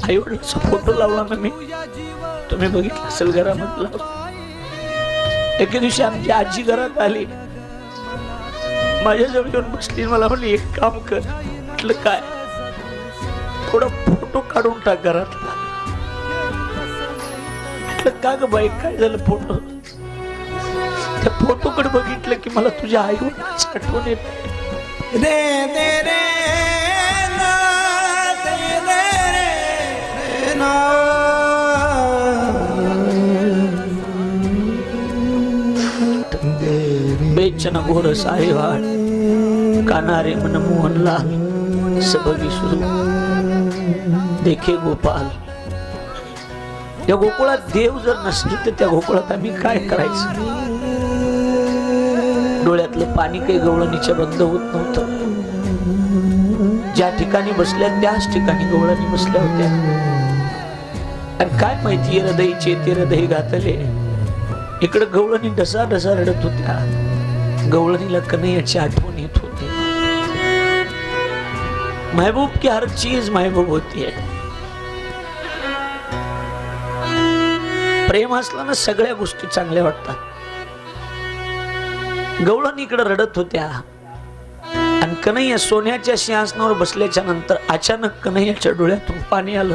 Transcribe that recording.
आई वडिलांचा फोटो लावला ना मी, तुम्ही बघितलं असेल घरामधला. एके दिवशी आमची आजी घरात आली, माझ्याजवळ येऊन बसली, मला म्हणली एक काम कर. म्हटलं काय? थोडा फोटो काढून टाक घरातला. म्हटलं का ग बाई काय झालं? फोटो. त्या फोटोकडे बघितलं की मला तुझ्या आई वडिलांची आठवण येते. बेचना घोर साहेबाड कानारे मन मोहनलाल सबगी सुरू देखे गोपाल. या गोकुळात देव जर नसेल तर त्या गोकुळात आम्ही काय करायचं? डोळ्यातलं पाणी काही गवळणीच्या बंद होत नव्हतं. ज्या ठिकाणी बसल्या त्याच ठिकाणी गवळणी बसल्या होत्या. आणि काय माहिती हृदयचे ते हृदय घातले. इकडे गवळणी ढसा ढसा रडत होत्या. गवळणीला कन्हैयाची आठवण येत होती. महबूब की हर चीज महबूब होती है. प्रेम असलं ना सगळ्या गोष्टी चांगल्या वाटतात. गवळणी इकडे रडत होत्या आणि कन्हैया सोन्याच्या सिंहासनावर बसल्याच्या नंतर अचानक कन्हैयाच्या डोळ्यातून पाणी आलं.